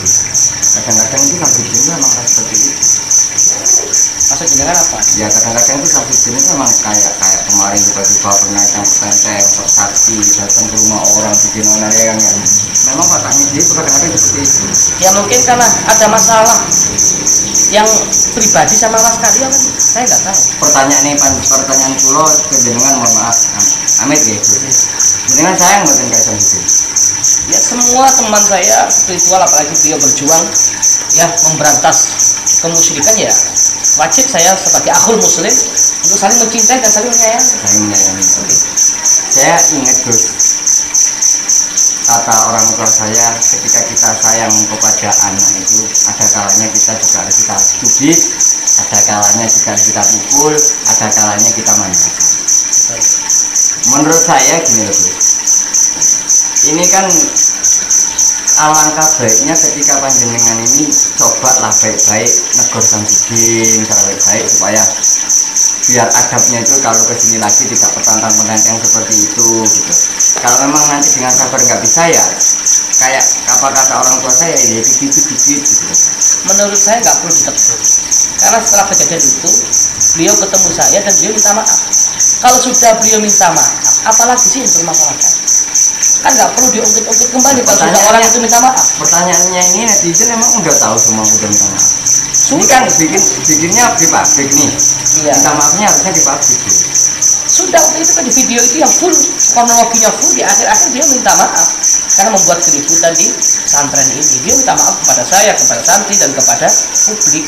kadang-kadang itu Samsudin itu memang seperti itu. Maksud jenengan apa? Ya kadang-kadang itu Samsudin itu memang kayak kemarin tiba-tiba pernah yang petenteng, sakti, datang ke rumah orang bikin onar ya kan ya. Memang wataknya dia itu kadang-kadang seperti itu. Ya mungkin karena ada masalah yang pribadi sama Mas Karyo kan, saya nggak tahu. Pertanyaan pulau kejenengan, mohon maaf, Amit ya. Jenengan sayang nggak dengan Samsudin? Ya semua teman saya spiritual, apalagi beliau berjuang ya memberantas kemusyrikan, ya wajib saya sebagai akhul muslim untuk saling mencintai dan saling menyayangi. Saya menyayangi. Saya ingat Gus, kata orang tua saya, ketika kita sayang kepada anak itu, ada kalanya kita juga harus kita cubit, ada kalanya juga harus kita pukul, ada kalanya kita manjakan. Menurut saya gini loh Gus, ini kan alangkah baiknya ketika panjenengan ini cobalah baik-baik negor Samsudin secara baik-baik supaya biar adabnya itu kalau kesini lagi tidak petantang-petantang seperti itu gitu. Kalau memang nanti dengan sabar nggak bisa ya kayak apa kata orang tua saya ya dikit-dikit gitu. Menurut saya nggak perlu ditegur, karena setelah kejadian itu beliau ketemu saya dan beliau minta maaf. Kalau sudah beliau minta maaf, apalagi sih yang bermasalahkan? Kan nggak perlu diungkit-ungkit kembali kalau sudah orang itu minta maaf. Pertanyaannya ini netizen emang udah tahu semua udah minta maaf. Ini kan bikinnya di pabrik nih. Iya. Minta maafnya harusnya di pabrik. Sudah waktu itu kan di video itu yang full, kronologinya full, di akhir-akhir dia minta maaf karena membuat keributan di pesantren ini. Dia minta maaf kepada saya, kepada santri, dan kepada publik.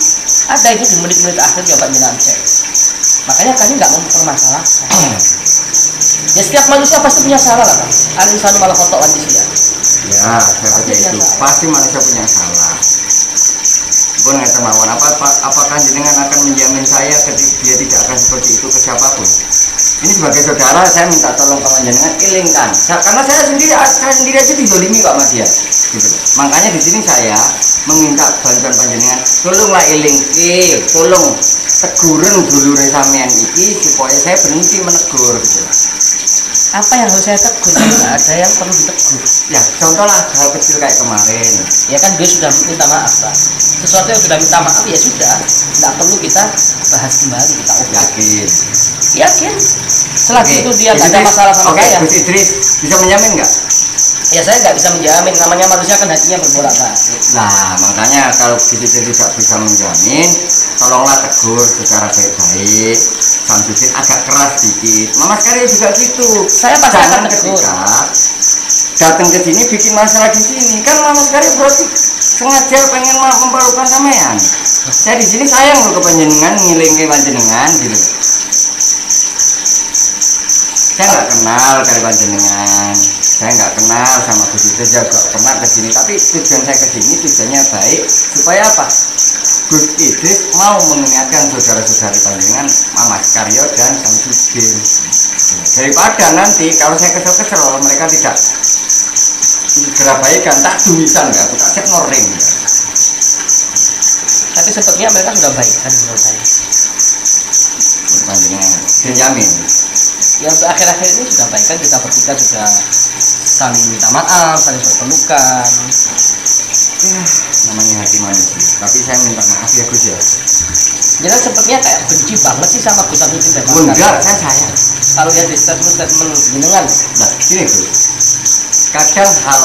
Ada itu di menit-menit akhir ya Pak Jenengan cek. Makanya kami nggak mau mempermasalahkan. Ya setiap manusia pasti punya salah lah kan. Al-insanu malah khotok manusia. Ya, seperti itu. Pasti manusia punya salah. Pun nggak mawon apakah jenengan akan menjamin saya ketika dia tidak akan seperti itu ke siapapun? Ini sebagai saudara saya minta tolong ke panjenengan ilingkan. Karena saya sendiri aja dizolimi Pak Mas ya. Gitu. Makanya di sini saya meminta bantuan panjenengan, tolonglah ilingke, tolong teguren dulure sampean iki supaya saya berhenti menegur gitu. Apa yang harus saya tegur? Nggak ada yang perlu ditegur. Ya, contohlah hal kecil kayak kemarin. Ya kan dia sudah minta maaf Pak. Sesuatu yang sudah minta maaf ya sudah, nggak perlu kita bahas kembali, kita Yakin. yakin. Selagi itu dia nggak ada masalah sama saya. Gus Idris bisa menjamin nggak? Ya saya nggak bisa menjamin, namanya manusia kan hatinya berbolak-balik. Nah, makanya kalau Gus Idris tidak bisa menjamin, tolonglah tegur secara baik-baik. Samsudin agak keras sedikit. Mas Karyo juga gitu. Saya pasti akan Jangan tegur. ketika datang ke sini bikin masalah di sini. Kan Mas Karyo berarti sengaja pengen memperlukan sampean. Saya di sini sayang loh ke panjenengan, ngiling panjenengan gitu. Saya nggak kenal kali panjenengan. Saya nggak kenal sama Gus Idris, juga pernah ke sini. Tapi tujuan saya ke sini tujuannya baik supaya apa? Gus Idris mau mengingatkan saudara-saudari panjenengan Mas Karyo dan Samsudin. Daripada nanti kalau saya kesel-kesel mereka tidak segera baikan, tak dumisan nggak, tak cek noring. Tapi sepertinya mereka sudah baik kan menurut saya. Panjenengan dijamin. Ya untuk akhir-akhir ini sudah baik kan, kita bertiga sudah saling minta maaf, saling berpelukan. Ya, namanya hati manusia. Tapi saya minta maaf ya Gus ya. Jadi sepertinya kayak benci banget sih sama Gus Samsudin dan Mas Enggak, Karyo. saya sayang. Kalau lihat di statement jenengan, Nah, gini Gus. Kadang hal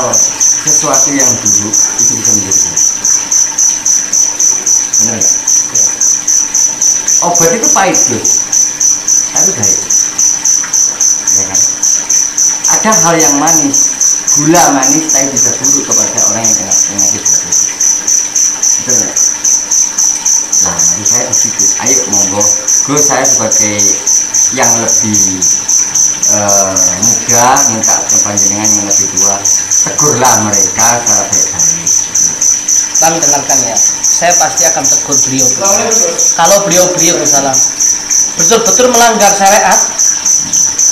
sesuatu yang buruk itu bisa menjadi baik. Benar nggak? Obat itu pahit Gus, tapi baik. Ya kan? Ada hal yang manis, gula manis tapi bisa buruk kepada orang yang kena penyakit diabetes. Betul nggak? Nah, mari saya di situ. Ayo monggo, Gus, saya sebagai yang lebih muda minta kepanjenengan yang lebih tua, tegurlah mereka secara baik-baik. Kami dengarkan ya, saya pasti akan tegur beliau. Kalau beliau salah betul-betul melanggar syariat,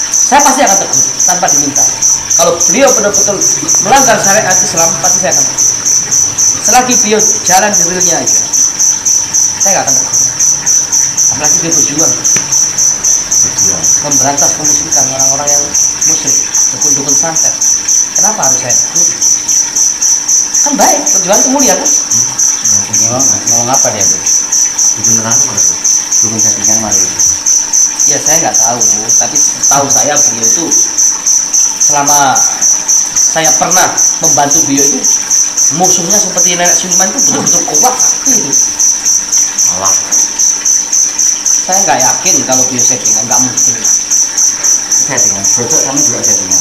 saya pasti akan tegur tanpa diminta. Kalau beliau betul-betul melanggar syariat Islam, pasti saya akan tegur. Selagi beliau jalan di realnya aja, saya nggak akan tegur. Apalagi dia berjuang memberantas kemusyrikan orang-orang yang musyrik, dukun-dukun santet. Kenapa harus saya tegur? Kan baik, perjuangan itu mulia kan? Ngomong apa dia tuh? Dukun neraka tuh? Dukun settingan malu. Ya saya nggak tahu, tapi tahu saya beliau itu selama saya pernah membantu beliau itu musuhnya seperti nenek Sulaiman itu betul-betul kuat sakti itu. Malah Saya nggak yakin kalau beliau settingan, nggak mungkin. settingan, besok kamu juga settingan.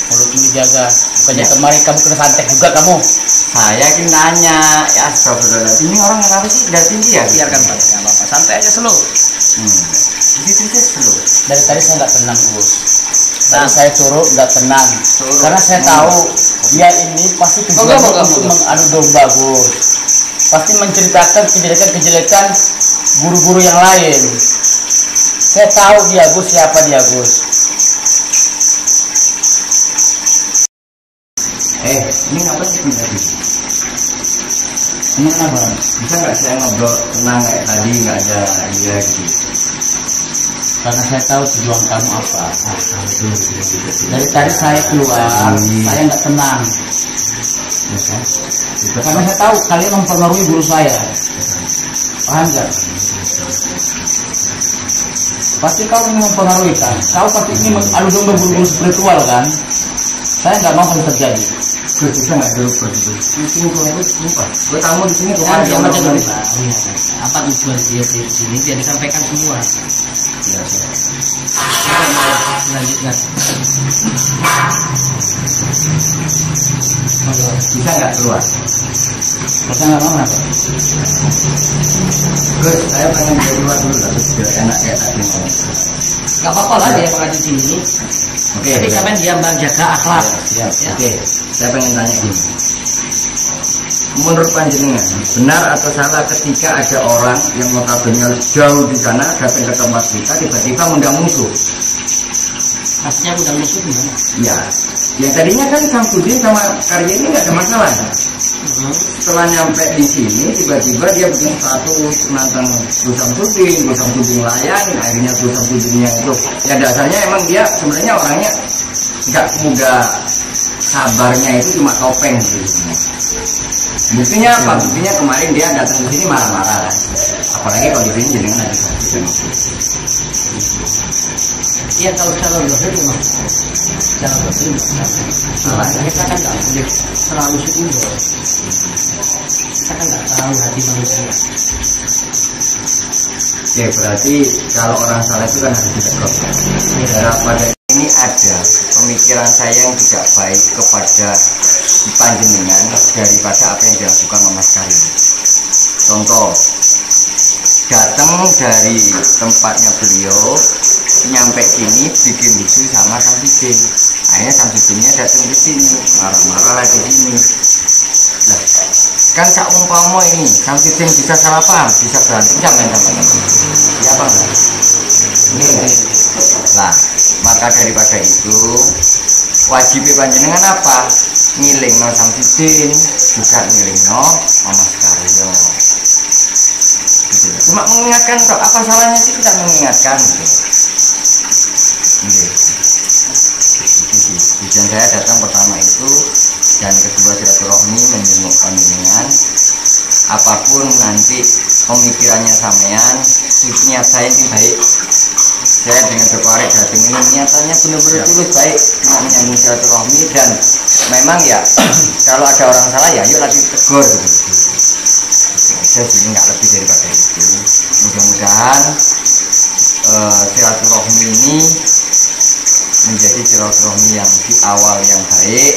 Mulut ini jaga, bukannya kemarin kamu kena santet juga kamu. Saya ingin nanya, ya astagfirullahaladzim, ini orang kenapa sih udah tinggi ya? Biarkan Pak, nggak apa-apa, santai aja slow. Jadi terusnya slow. Dari tadi saya nggak tenang, Gus. Tadi saya turun nggak tenang, karena saya tahu dia ini pasti tujuannya untuk mengadu domba, Gus. Pasti menceritakan kejelekan-kejelekan guru-guru yang lain. Saya tahu dia, Gus, siapa dia, Gus. Ini apa sih tadi? Ini kenapa? Bisa nggak saya ngobrol tenang kayak tadi, nggak ada dia gitu? Karena saya tahu tujuan kamu apa. Dari tadi saya keluar, saya nggak tenang. Karena saya tahu kalian mempengaruhi guru saya. Paham nggak? Pasti kau ingin mempengaruhi kan? Kau pasti ingin adu domba guru-guru spiritual kan? Saya nggak mau hal terjadi. Gue bisa nggak dulu begitu? Di sini gue lupa. Gue tamu di sini Dia kemarin. macam dulu Pak. Apa tujuan dia di sini? Dia disampaikan semua. Selanjutnya. Bisa nggak keluar? Saya nggak mau apa? Gus, saya pengen dia keluar dulu tapi biar enak kayak tadi ngomong. Gak apa-apa lah dia pengaji di sini. Oke. Tapi kalian dia menjaga akhlak. Ya. Oke. Saya pengen tanya gini. Menurut panjenengan, benar atau salah ketika ada orang yang notabene jauh di sana datang ke tempat kita tiba-tiba mengundang musuh? Maksudnya udah musuh gimana? Ya, yang tadinya kan Samsudin sama Karya ini nggak ada masalah. Setelah nyampe di sini, tiba-tiba dia bikin status nantang Gus Samsudin layanin, akhirnya Gus Samsudinnya itu, ya dasarnya emang dia sebenarnya orangnya nggak semudah sabarnya itu cuma topeng sih. Buktinya apa? Buktinya kemarin dia datang ke sini marah-marah. Apalagi kalau di sini jenengan lagi sakit. Iya kalau cara berpikir memang cara berpikir salah. Kita kan nggak boleh terlalu sungguh. Kita kan nggak tahu hati manusia. Oke, berarti kalau orang salah itu kan harus ditegur. Ya, pada ini ada pemikiran saya yang tidak baik kepada panjenengan daripada apa yang dilakukan Mas Karim. Contoh, datang dari tempatnya beliau nyampe sini bikin musuh sama Samsudin. Akhirnya Samsudinnya datang ke sini marah-marah lagi di sini. Lah, kan seumpama ini Samsudin bisa salah paham, bisa berantem sama siapa enggak? Ini lah, maka daripada itu wajib panjenengan apa? Ngilingno Samsudin, juga ngilingno Mas Karyo. Gitu. Cuma mengingatkan kok, apa salahnya sih kita mengingatkan gitu. Tujuan saya datang pertama itu dan kedua silaturahmi menjenguk panjenengan. Apapun nanti pemikirannya sampean, niat saya ini baik. Saya dengan berkorek datang ini niatannya benar-benar tulus baik, cuma menyambung silaturahmi dan memang ya kalau ada orang salah ya yuk lagi tegur gitu. Saya sih nggak lebih daripada itu. Mudah-mudahan silaturahmi ini menjadi silaturahmi yang di awal yang baik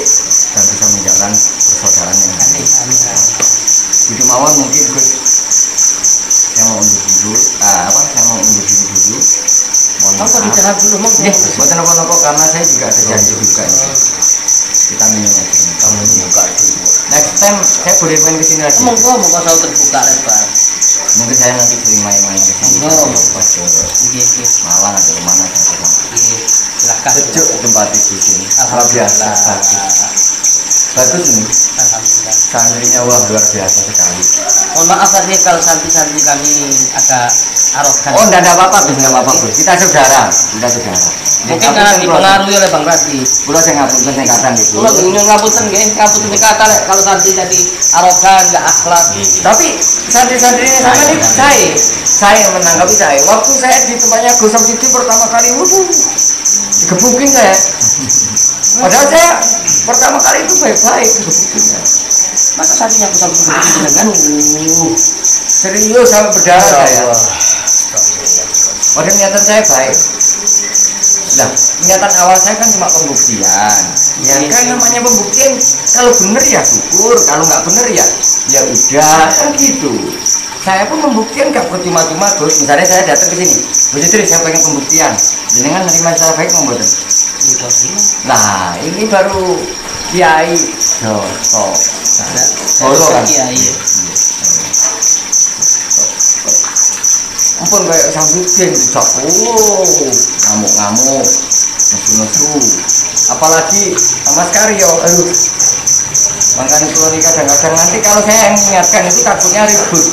dan bisa menjalan persaudaraan yang baik. Hidup awal mungkin Gus, saya mau undur dulu, saya mau undur diri dulu. Mohon maaf. Bicara dulu, mau Buat nopo karena saya juga ada janji juga ini. Kita minum aja. Kamu buka dulu. Next time saya boleh main ke sini lagi. Monggo selalu terbuka lebar. Mungkin saya nanti sering main-main ke sini. Pas ke Malang atau kemana saya Silakan. sejuk tempat di sini. Luar biasa. Bagus ini. Alhamdulillah. Santrinya wah luar biasa sekali. Mohon maaf tadi kalau santri-santri kami agak arogan. Oh, enggak ada apa-apa, Gus, enggak apa-apa, Gus. Kita saudara. Mungkin karena dipengaruhi oleh Bang Radi. Kula sing ngapunten sing kadang gitu. Kalau ingin ngapunten nggih, ngapunten kata kalau santri jadi arogan, enggak akhlak. Tapi santri-santri ini sama ini saya menanggapi saya. Waktu saya di tempatnya Gus Samsudi pertama kali, waduh, digebukin saya. Padahal saya pertama kali itu baik-baik digebukin saya. Masa santrinya aku sampai dengan Serius sampai berdarah saya. Padahal niatan saya baik. Nah, niatan awal saya kan cuma pembuktian. Ya kan namanya pembuktian, kalau bener ya syukur, kalau nggak bener ya udah kan gitu. Saya pun pembuktian gak percuma-cuma Gus. Misalnya saya datang ke sini, Gus Idris saya pengen pembuktian. Jenengan nerima secara baik membuat. Nah, ini baru Kiai Josko. Solo kan. Kiai. Ampun kayak Samsudin, ngamuk-ngamuk, nesu-nesu. Apalagi Mas Karyo, aduh. Makanya kalau ini kadang-kadang nanti kalau saya mengingatkan itu takutnya ribut.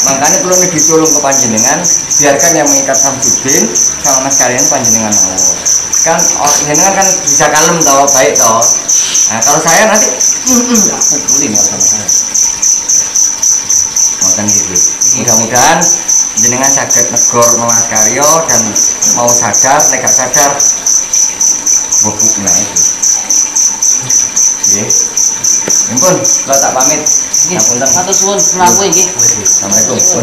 Makanya kalau ini ditolong ke panjenengan, biarkan yang mengikat Samsudin sama Mas Karyo panjenengan Allah. Kan jenengan kan bisa kalem tau, baik tau. Nah kalau saya nanti pukulin ya sama saya. Makan gitu. Mudah-mudahan jenengan saged negor Mas Karyo dan mau sadar, nek gak sadar bubuk naik. Nggih. Ampun, kula tak pamit. Ngapunten. Matur suwun mlaku nggih. Assalamualaikum.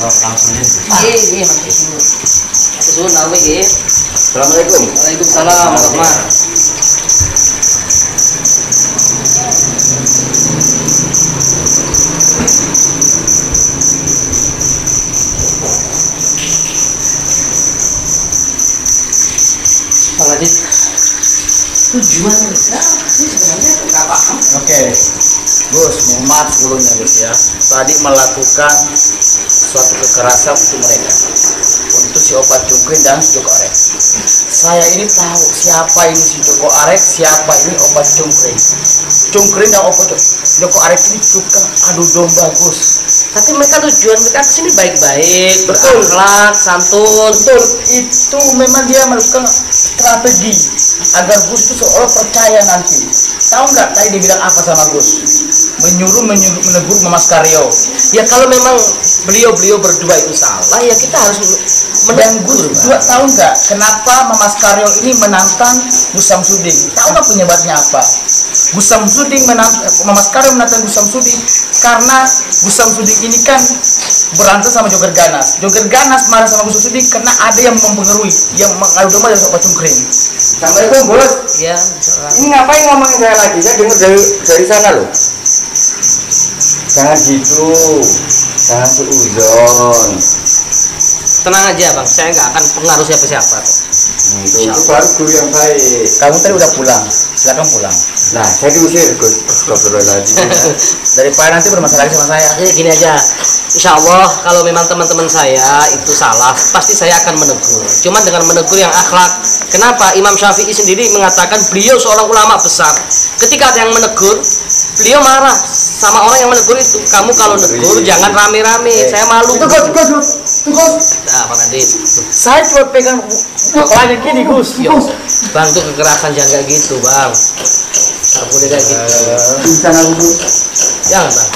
Langsung aja. Nggih, matur suwun. Matur suwun mlaku nggih. Assalamualaikum. Waalaikumsalam warahmatullahi. Bang Adit, tujuan kita sih sebenarnya nggak paham. Oke, Gus, mohon maaf sebelumnya Gus ya. Tadi melakukan suatu kekerasan untuk mereka, untuk si Opa Cungkring dan si Joko Arek. Saya ini tahu siapa ini si Joko Arek, siapa ini Opa Cungkring. Cungkring dan Opa Joko Arek ini tukang adu domba Gus. Tapi mereka tujuan mereka kesini baik-baik, Betul. berakhlak, santun. Betul, itu memang dia melakukan strategi agar Gus itu seolah percaya nanti. Tahu nggak tadi dia bilang apa sama Gus? Menyuruh menegur Mas Karyo. Ya kalau memang beliau berdua itu salah, ya kita harus Dan menegur. Gus juga tahu nggak kenapa Mas Karyo ini menantang Gus Samsudin? Tahu nggak penyebabnya apa? Gus Samsudin menantang, Mas Karyo menantang Gus Samsudin karena Gus Samsudin ini kan berantem sama Joger Ganas. Joger Ganas marah sama Gus Samsudin karena ada yang mempengaruhi, yang mengadu domba dari Sobat Cungkring. Assalamualaikum, Bos. Ya, Ini ngapain ngomongin saya lagi? Saya dengar dari sana loh. Jangan gitu. Jangan suuzon. tenang aja bang, saya nggak akan pengaruh siapa-siapa. Itu baru guru yang baik. Kamu tadi udah pulang, silakan pulang. Nah, saya diusir, Gus. Astagfirullahaladzim. Daripada nanti bermasalah lagi sama saya. Jadi gini aja, insya Allah kalau memang teman-teman saya itu salah, pasti saya akan menegur. Cuma dengan menegur yang akhlak. Kenapa? Imam Syafi'i sendiri mengatakan beliau seorang ulama besar. Ketika ada yang menegur, beliau marah sama orang yang menegur itu. Kamu kalau negur jangan rame-rame, saya malu. Gus. Nah, Pak Nadit. Saya cuma pegang kepalanya gini, Gus. Yo, bang tuh kekerasan jangan kayak gitu, bang. Nggak boleh kayak gitu. Jangan, bang.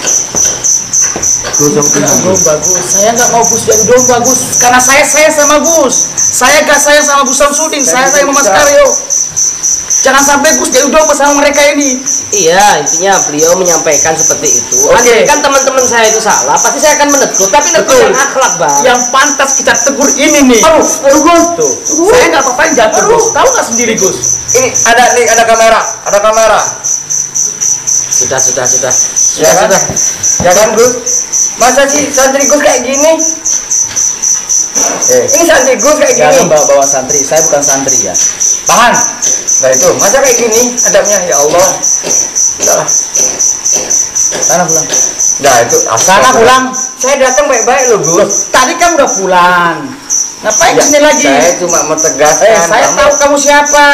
Bagus. Saya nggak mau Gus jadi domba, Gus. Karena saya sama Gus. Saya gak sayang sama Gus Samsudin. Saya sayang sama Mas Karyo. Jangan sampai Gus jadi domba sama mereka ini. Iya, intinya beliau menyampaikan seperti itu. Oke. Andai kan teman-teman saya itu salah, pasti saya akan menegur. Tapi negur Betul. yang akhlak, Bang. Yang pantas kita tegur ini nih. Aduh Gus. Tuh. Saya nggak apa-apain jatuh Gus. Tahu nggak sendiri Gus? Ini ada kamera, ada kamera. Sudah. Ya kan? Ya kan Gus? Masa sih santri Gus kayak gini? Ini santri Gus kayak gini. Jangan bawa-bawa santri, saya bukan santri ya. Tahan. Nah itu, masa kayak gini adabnya ya Allah. Udahlah. Sana pulang. Nah itu Sana pulang. Saya datang baik-baik loh Gus. Tadi kan udah pulang. Ngapain Ya, kesini lagi? Saya cuma mau tegaskan. Saya tahu kamu siapa.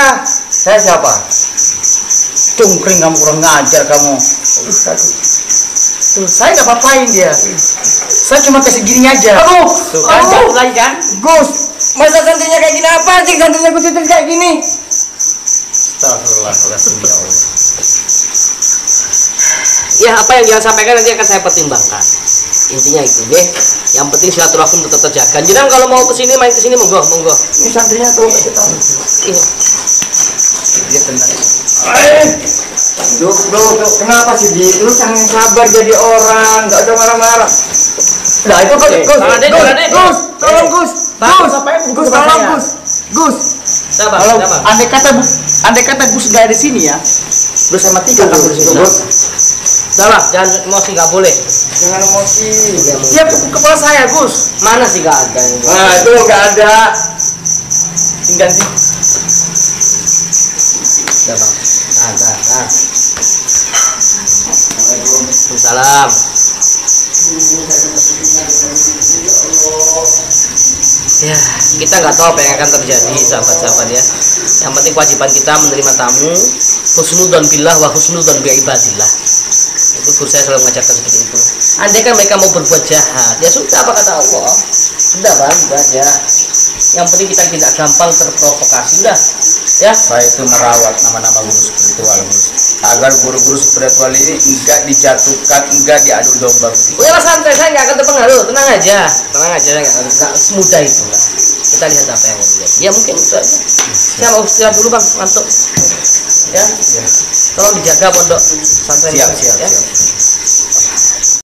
Saya siapa? Cungkring kamu kurang ngajar kamu. Tuh, saya nggak apa-apain dia. Saya cuma kasih gini aja. Aduh, Tuh kan jatuh lagi kan? Gus, masa santrinya kayak gini apa sih? Santrinya Gus Idris kayak gini? Astagfirullahaladzim ya Allah. Ya, apa yang dia sampaikan nanti akan saya pertimbangkan. Intinya itu, deh. Yang penting silaturahim tetap terjaga. Jangan kalau mau kesini main kesini monggo. Ini santrinya tuh kita. Iya. Dia tenang. Duh, kenapa sih Di? Lu jangan sabar jadi orang, nggak usah marah-marah. Nah itu Gus, tolong Gus, Gus, tolong Gus. Sabar. Kalau andai kata Gus nggak ada di sini ya, udah saya matikan kamu di sini. Gus, Salah, jangan emosi, nggak boleh. jangan emosi. Dia kepala saya Gus. Mana sih nggak ada? Nah itu nggak ada. Tinggal sih. Udah, Bang. Nah. Waalaikumsalam. Ya, kita nggak tahu apa yang akan terjadi, sahabat-sahabat ya. Yang penting kewajiban kita menerima tamu, husnudzon billah wa husnudzon bi ibadillah. Itu guru saya selalu mengajarkan seperti itu. Andai kan mereka mau berbuat jahat, ya sudah, apa kata Allah? Sudah, Bang, sudah aja. Yang penting kita tidak gampang terprovokasi, udah. Ya, Saya itu merawat nama-nama guru spiritual Gus, agar guru-guru spiritual ini enggak dijatuhkan, enggak diadu domba. udahlah santai, saya nggak akan terpengaruh, tenang aja, nggak semudah itu lah. Kita lihat apa yang terjadi. Ya mungkin itu aja. Saya mau istirahat dulu Bang, ngantuk. Ya, tolong dijaga pondok santai. Siap. Ya.